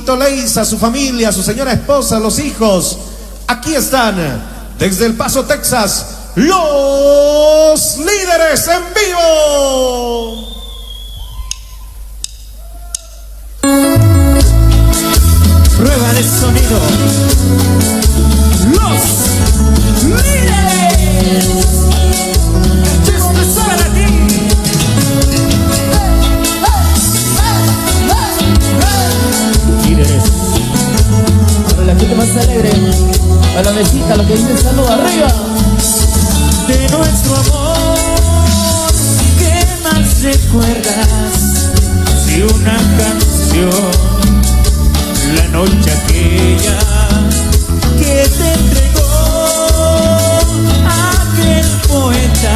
Pablito Leiza, su familia, su señora esposa, los hijos. Aquí están, desde El Paso, Texas, Los Líderes en vivo. Prueba de sonido. Los Líderes. Esto es para ti. Líderes. Para la gente más alegre, a la mesita, lo que dice saludo arriba. De nuestro amor, ¿qué más recuerdas? Si una canción, la noche aquella que te entregó aquel poeta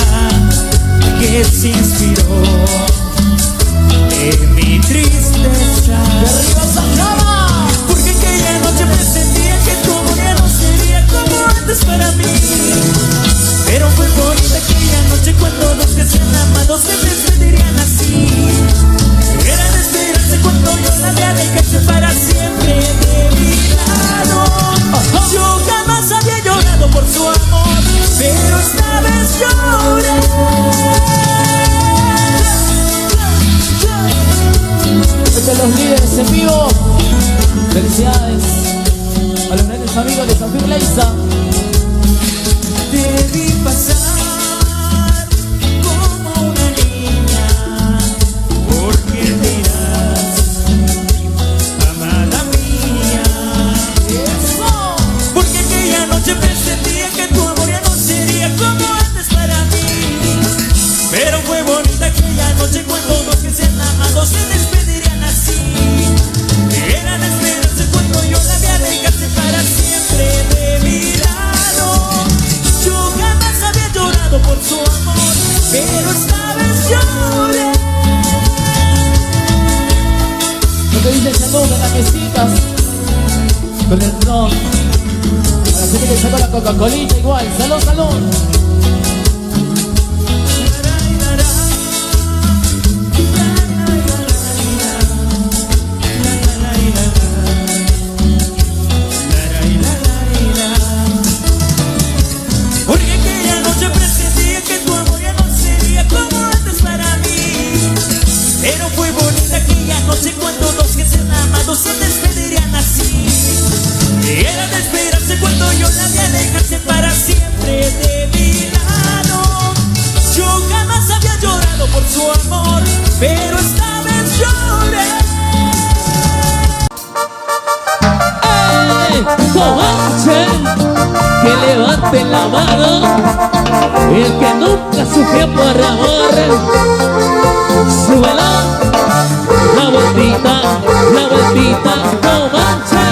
que se inspiró en mi tristeza. ¡De arriba Sacaba! Porque aquella noche presentía que tu amor ya no sería como antes para mí. Pero fue bonita aquella noche cuando los que se han amado se despedirían así. Era de esperarse cuando yo la vi alejarse para siempre de mi lado. Yo jamás había llorado por su amor, pero esta vez lloré. De los líderes en vivo, felicidades a los grandes amigos de Pablito Leiza. Debí pasar como una niña, porque dirás, amada mía, eso. Porque aquella noche presentía que tu amor ya no sería como antes para mí. Pero fue bonita aquella noche cuando los que se han amado se despedirían así. Era de esperarse cuando yo la vi alejarse para siempre de mi lado. Yo jamás había llorado por su amor, pero esta vez lloré. Lo que dice el saludo de las mesitas con el ron. A la gente que sacó la Coca-Colita igual. Salud, salud. Porque aquella noche presentía que tu amor ya no sería como antes para mí. Pero fue bonita aquella noche cuando los que se han amado se despedirían así. Era de esperarse cuando yo la vi alejarse para siempre de mi lado. Yo jamás había llorado por su amor, pero esta vez lloré. ¡Ey! ¡Comanche! Que levante la mano el que nunca sufrió por amor. Súbela, la vueltita, Comanche.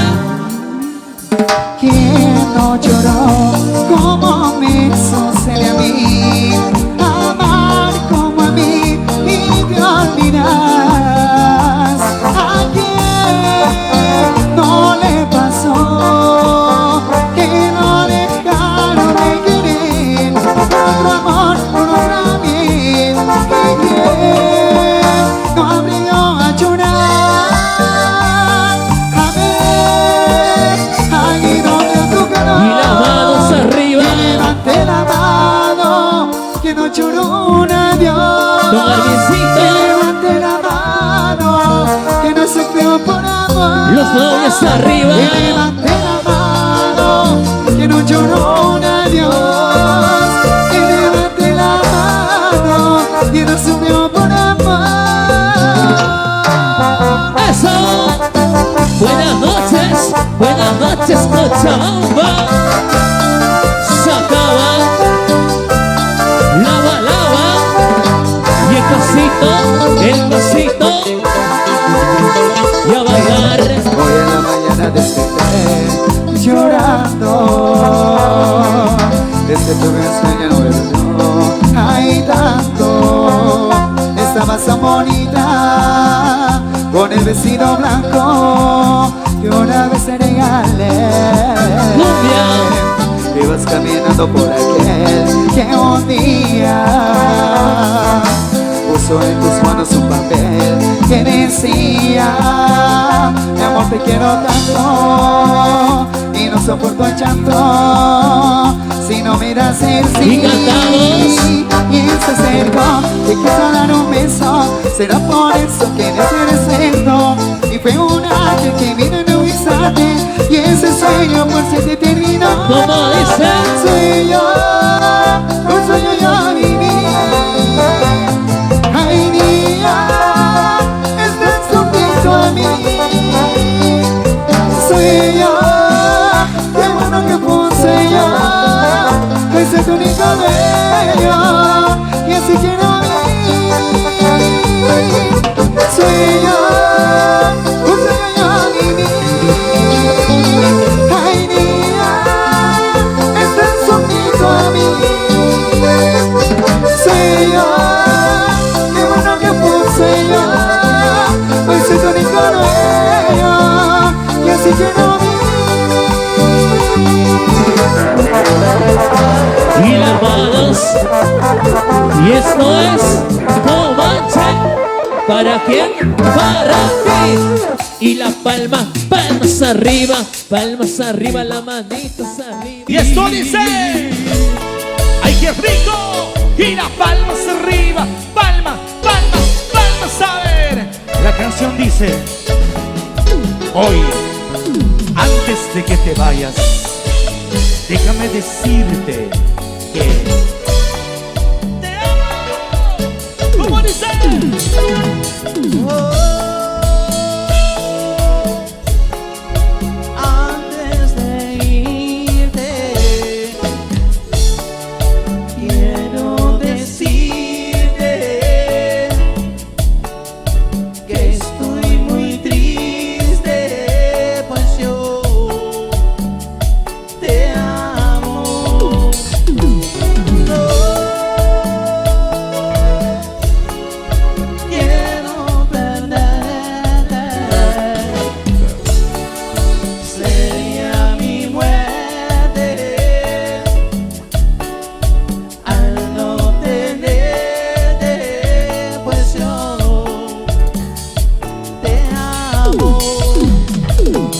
¿Quién no lloró como me sucede a mí? Amar como a mí y te olvidas. ¿A quién no le pasó que no dejaron de querer por otro amor, por otra vez? ¿Y quién no aprendió a llorar? A ver, ahí donde tu calor. Y las manos arriba. Levante la mano, que no lloró un adiós. Don Arvincito. Levante la mano, que no se creó por amor. Los novios arriba. Levante la mano, que no lloró un adiós. Y levante la mano, que no sufrió por amor. ¡Eso! Buenas noches, Cochabamba. Sacaba, lava, y el cosito, y a bailar. Hoy en la mañana desperté llorando. Desde tu sueño no me ay tanto. Estabas tan bonita con el vestido blanco que una vez te regalé. Ibas caminando por aquel que un día puso en tus manos un papel que decía: mi amor, te quiero tanto y no soporto el llanto. Si no me das el sí Y cantamos. y él se acercó, te quiso dar un beso, será por eso que deseo. Y fue un ángel que vino en un instante y ese sueño por siempre terminó. ¿Cómo dice? Un sueño yo viví. Ay, niña, estás junto a mí. Sueño, qué bueno que fue un sueño. Ese es tu único dueño y así quiero vivir. Sueño, un sueño yo viví. Ay, niña, estás junto a mí. Sueño, qué bueno que fue un sueño. Hoy soy tu único dueño y así quiero vivir. Y las manos. Y esto es Comanche. ¿Para quién? Para ti. Y las palmas, palmas arriba, las manitas arriba. Y esto dice: ¡ay, qué rico! Y las palmas arriba, palmas, palmas, palmas. A ver, la canción dice: hoy, antes de que te vayas, déjame decirte que te amo. ¿Cómo dice? Antes de irte, quiero decirte que estoy muy triste, pues yo te amo. No quiero perderte. Sería mi muerte al no tenerte, pues yo te amo,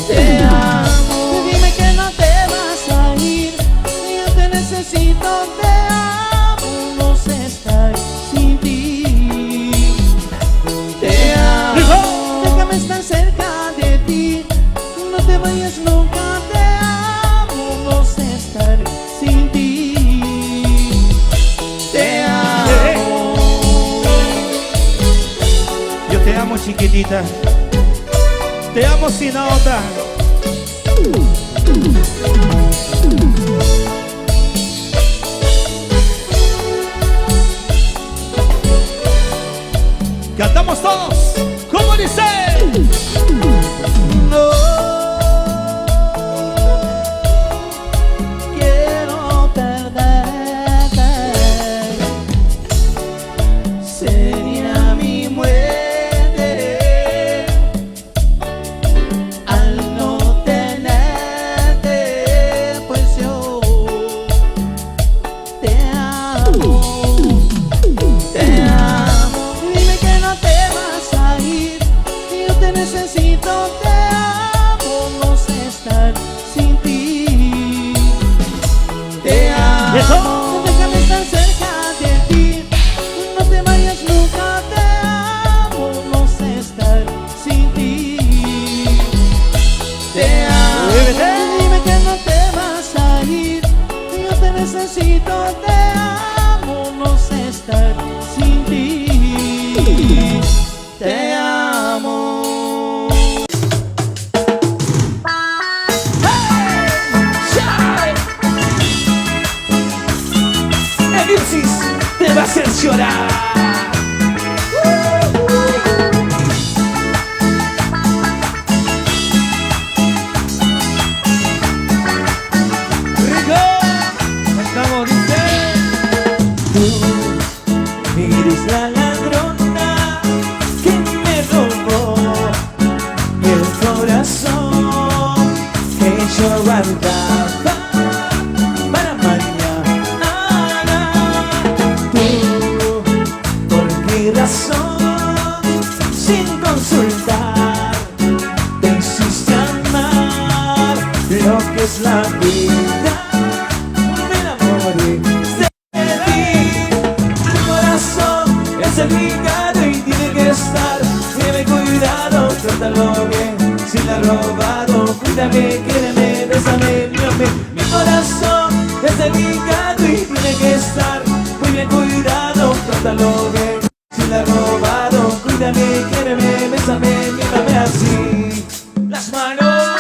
te amo. Dime que no te vas a ir, yo te necesito, te amo, no sé estar sin ti. Te amo, déjame estar cerca de ti, no te vayas nunca, te amo, no sé estar sin ti. Te amo. Yo te amo, chiquitita. Te amo sin nota. Cantamos todos. ¿Cómo dice? No quiero perderte. Sería mi muerte al no tenerte, pues yo te amo, te amo. Dime que no te vas a ir, yo te necesito, te amo, no sé estar sin ti. Te amo, Eso. déjame estar cerca de ti, no te vayas nunca, te amo, no sé estar sin ti. Te amo, dime que no te vas a ir, yo te necesito, te amo, no sé estar sin ti. Te amo. Elipsis te va a hacer llorar. Rico, estamos, dice. Eres la ladrona que me robó el corazón que yo guardaba para mañana. Tú, ¿por qué razón, sin consultar, te hiciste es la vida. Me enamoré de ti. Mi corazón es delicado y tiene que estar. Tiene cuidado, trátalo bien. Si la has robado, cuídame, quiéreme, bésame, mírame. Mi corazón es delicado y tiene que estar muy bien cuidado, trátalo bien. Si la has robado, cuídame, quiéreme, bésame, mírame así. Las manos,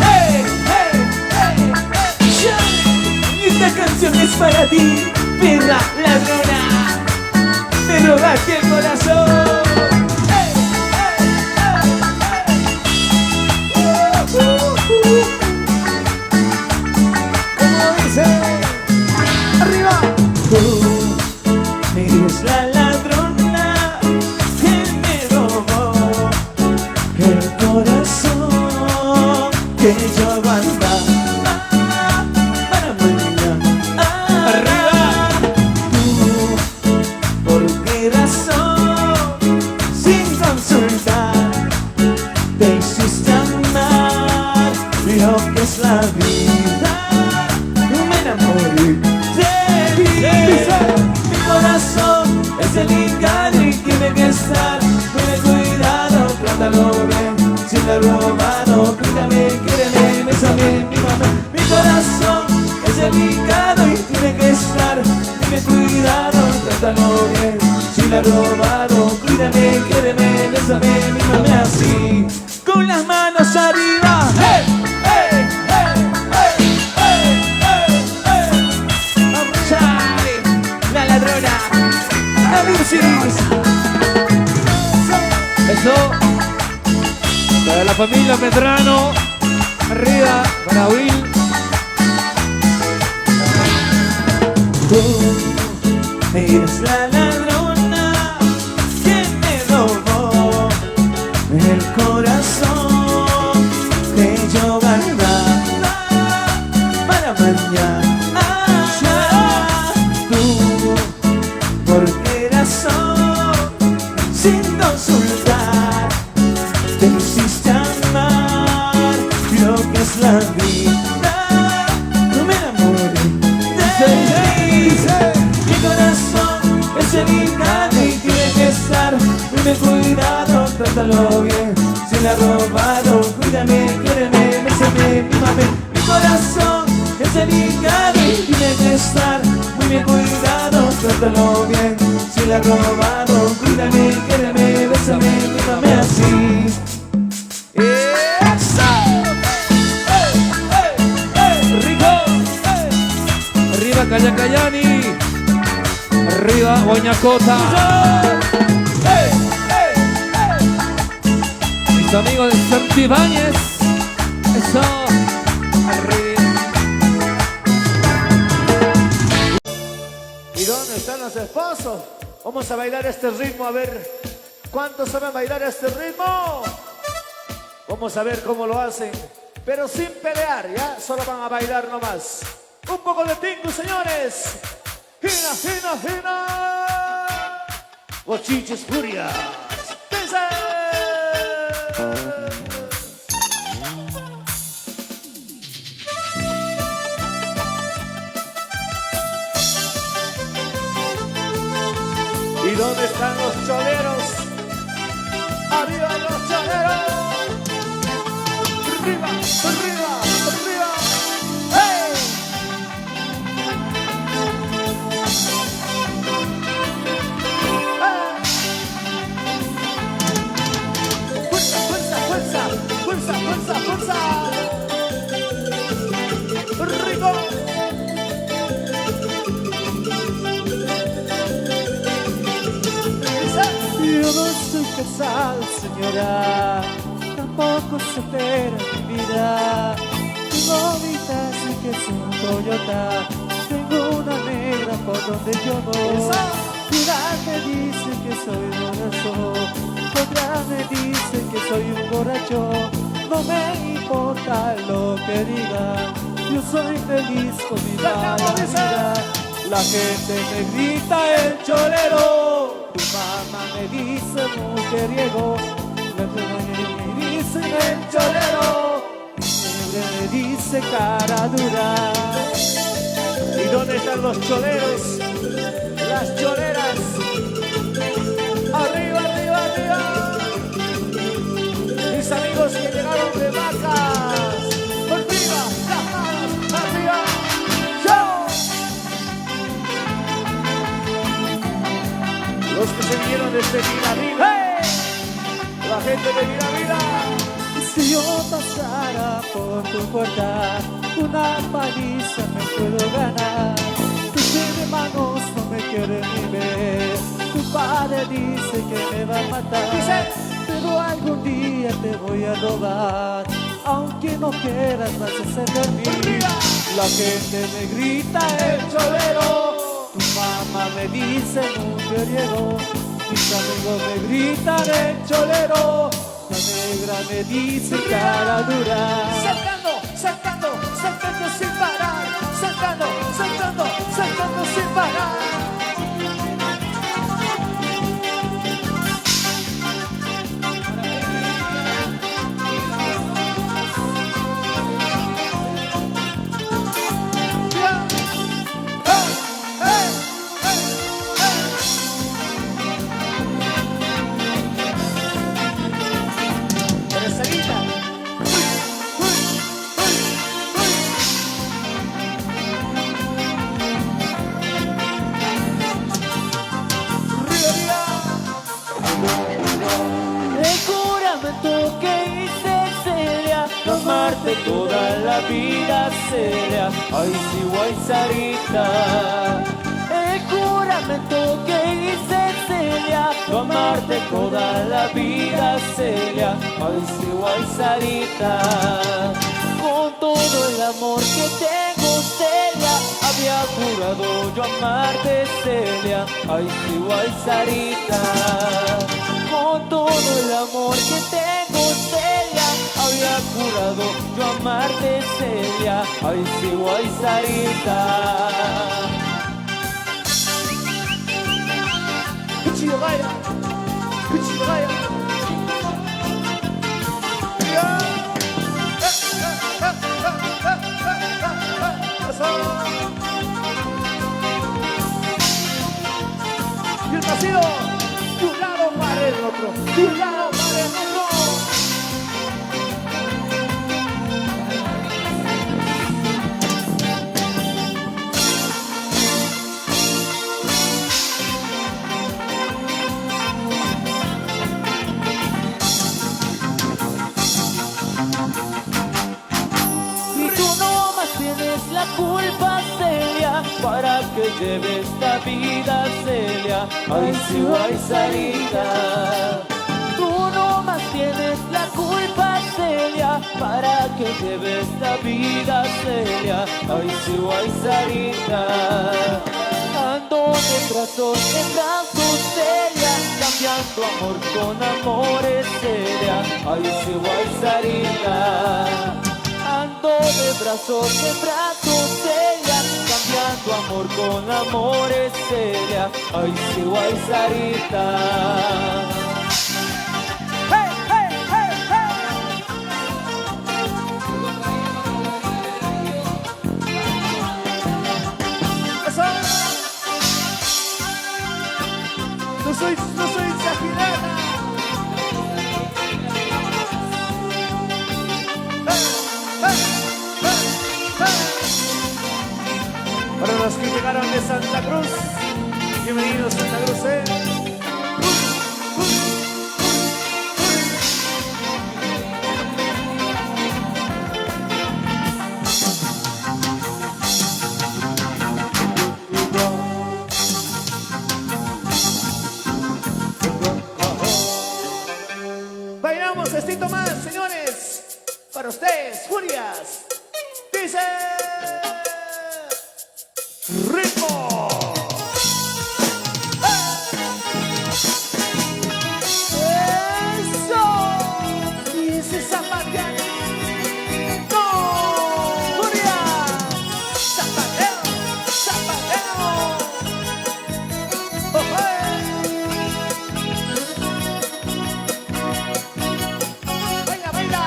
hey, hey, hey, hey, yeah. Esta canción es para ti, perra ladrona. Me robaste el corazón. Hey, hey, hey, hey. ¿Cómo dice? Arriba. Eres la ladrona que me robó el corazón que yo guardaba para mañana. Arriba. Tú, ¿por qué razón? Sin consultar te hiciste amar lo que es la vida. Me enamoré de ti. Mi corazón es delicado y tiene que estar muy cuidado, trátalo bien. Si la has robado, cuídame, quiéreme, bésame, mímame. Mi corazón es delicado y tiene que estar muy cuidado, trátalo bien. Si la has robado, cuídame, quiéreme, bésame, mímame así. Con las manos arriba. ¡Hey! ¡Hey! ¡Hey! ¡Hey! ¡Hey! ¡Hey! ¡Vamos, Charlie! La ladrona. La Virsis. Eso. Para la familia Medrano. Arriba. Para Will. Tú eres la ladrona que me robó el corazón que yo guardaba para mañana. Tú, ¿por qué razón? Sin consultar te hiciste amar lo que es la vida. No me enamoré de ti. Mi corazón es delicado y tiene que estar muy cuidado, trátalo bien. Si la has robado, cuídame, quiéreme, bésame, mímame. Mi corazón es delicado y tiene que estar muy bien cuidado, trátalo bien. Si la has robado, cuídame, quiéreme, bésame, mímame así. ¡Eso! ¡Hey, hey, hey! ¡Rico! ¡Hey! Arriba Cayacayani. Arriba Boñacota. ¡Hey, hey, hey! Mis amigos de Santibáñez. Eso. Arriba. ¿Y dónde están los esposos? Vamos a bailar este ritmo, a ver cuántos saben bailar este ritmo. Vamos a ver cómo lo hacen, pero sin pelear, ¿ya? Solo van a bailar nomás. Un poco de tingo, señores. Gina, gina, gina. Bochiches furias. Dice. ¿Y dónde están los choleros? ¡Arriba los choleros! ¡Arriba, arriba, arriba! ¡Hey! ¡Hey! ¡Fuerza, fuerza, fuerza! ¡Fuerza, fuerza, fuerza! ¡Rico! Yo no soy casado, señora, tampoco soltera mi vida. Tengo mi taxi que es un Toyota, tengo una negra por donde yo voy. Mira me dice que soy borracho, otra me dice que soy un borracho. No me importa lo que digan, yo soy feliz con mi vida. La gente me grita el cholero, tu mamá me dice mujeriego, la me dicen el cholero, mi negra me dice dice cara dura. ¿Y dónde están los choleros? Las choleras. Arriba, arriba, arriba. Mis amigos que llegaron de vacas. Arriba, las manos, arriba. ¡Yo! Los que se vinieron desde Miramida. ¡Hey! La gente de Miramida. Si yo pasara por tu puerta, una paliza me puedo ganar. Tus hermanos no me quieren ni ver. Tu padre dice que me va a matar. Pero algún día te voy a robar. Aunque no quieras, vas a ser de mí. La gente me grita el cholero. Tu mamá me dice mujeriego. Mis amigos me gritan el cholero. La negra me dice cara dura. Saltando, saltando, saltando sin parar. Saltando, saltando, saltando sin parar. Amarte toda la vida seria. Ay, sí, guay, Sarita. El juramento que hice Celia, amarte toda la vida seria. Ay, sí, guay, Sarita. Con todo el amor que tengo, Celia, había jurado yo amarte, Celia. Ay, sí, guay, Sarita. Con todo el amor que tengo, Celia, había jurado yo amarte, Celia. Ay, sí, guay, Sarita. Cuchillo vaya, cuchillo vaya. Y el pasillo, de un lado para el otro, de un lado para el otro. La culpa, Celia, para que lleve esta vida, Celia. Ay, sí, guay, Sarita. Tú no más tienes la culpa, Celia, para que lleve esta vida, Celia. Ay, sí, guay, Sarita. Ando de brazos en brazos, Celia, cambiando amor con amores, Celia. Ay, sí, guay, Sarita. Ando de brazos en brazos, Celia, cambiando amor con amores, Celia. Ay, sí, guay, Sarita. Hey, hey, hey, hey. Eso. No soy exagerada. Para los que llegaron de Santa Cruz, bienvenidos a Santa Cruz, Bailamos estito más, señores, para ustedes, Furias. Dice... ritmo. Eso. Y ese zapateo. No. Furia. Zapateo. Zapateo. Oh, hey. Baila, baila.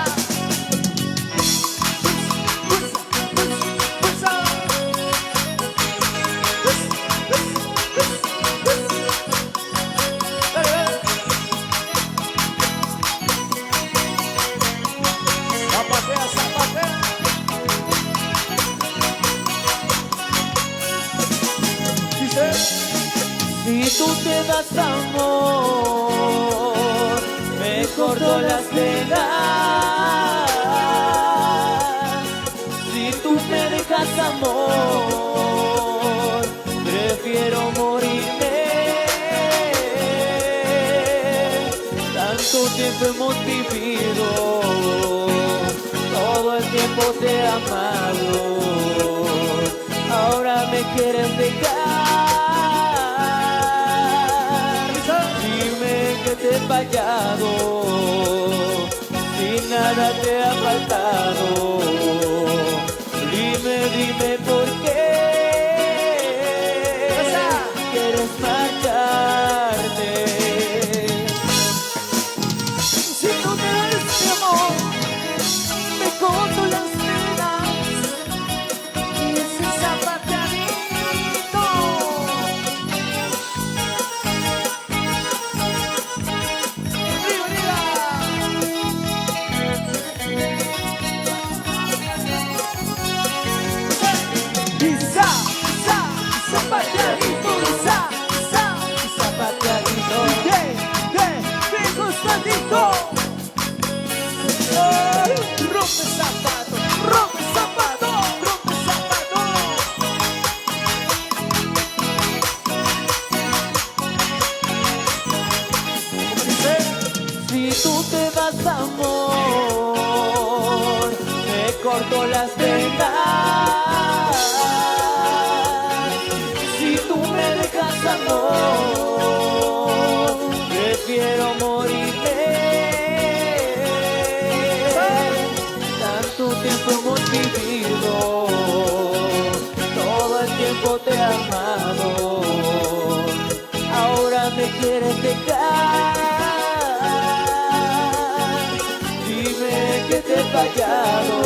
tú te das amor, me corto las venas. Si tú me dejas amor, prefiero morirme. Tanto tiempo hemos vivido, todo el tiempo te he amado. Ahora me quieres dejar. Dime que te he fallado, si nada te ha faltado. Dime por qué quieres marcharte. Si no me das mi amor, me corto las venas. Y ese zapateadito. ¡Arriba, zapateadito, zapateadito. Me gustadito. Rompe zapato, rompe zapato, rompe zapato. Si tú te das amor, me corto las venas. Si tú me dejas amor, prefiero morirme. Tanto tiempo hemos vivido, todo el tiempo te he amado. Ahora me quieres dejar. Dime que te he fallado,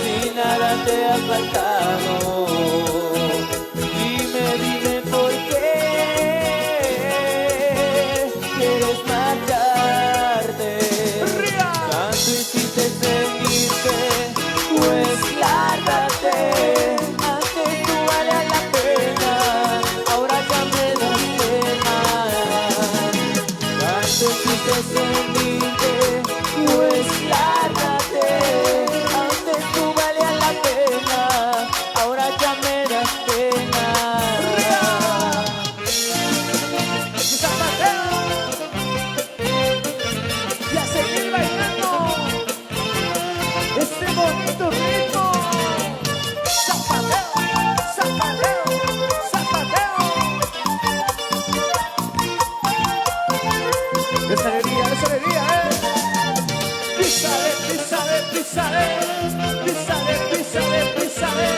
si nada te ha faltado. Dime por qué quieres marcharte. Tanto hiciste seguirte, pues lárgate. Antes no valía la pena, ahora ya me das pena. Tanto hiciste seguirte, pues lárgate. Antes no valía la pena, ahora ya me das pena. Y a seguir bailando este bonito ritmo. Zapateo, zapateo, zapateo. Esa alegría, Písale, písale, písale. Písale, písale, písale.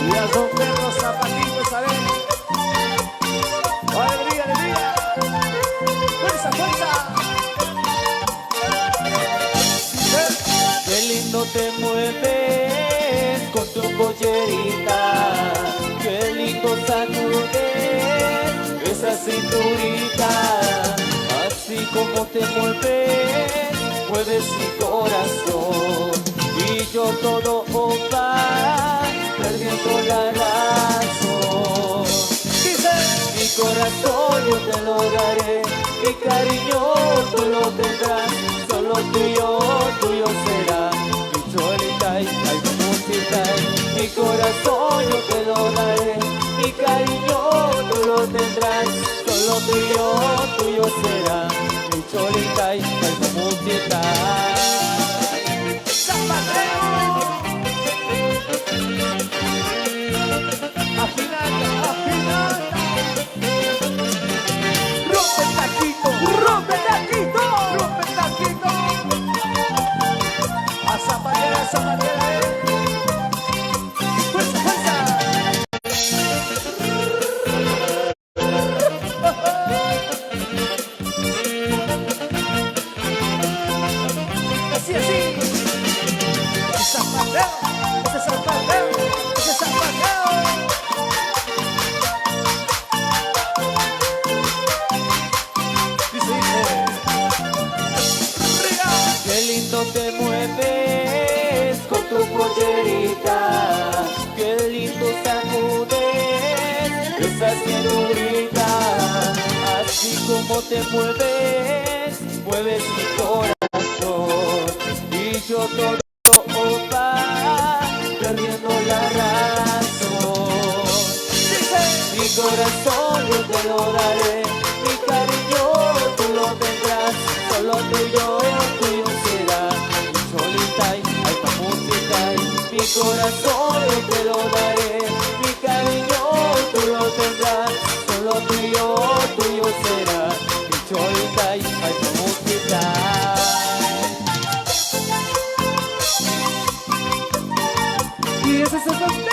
Y a romper los zapatitos, a ver. Alegría, alegría. Fuerza, fuerza. Qué lindo te mueves con tu pollerita. Qué lindo sacudes esa cinturita. Así como te mueves, mueves mi corazón. Y yo todo va perdiendo la razón. Dice, mi corazón yo te lo daré, mi cariño tú lo tendrás, solo tuyo será. Mi cholita y musita, mi corazón yo te lo daré, mi cariño tú lo tendrás, solo tuyo será. Mi cholita y musita. Afinada, afinada. Rompe el taquito, rompe el taquito, rompe el taquito. A zapatera, zapatera. Fuerza, fuerza. cómo te mueves, mueves mi corazón. Y yo todo va perdiendo la razón. Mi corazón yo te lo daré, mi cariño tú lo tendrás, solo tuyo será. Solitai, ay pamusitai, mi corazón yo te lo daré, mi cariño tú lo tendrás, solo tuyo será. Mi solitai, ay pamusitai. Y ese es el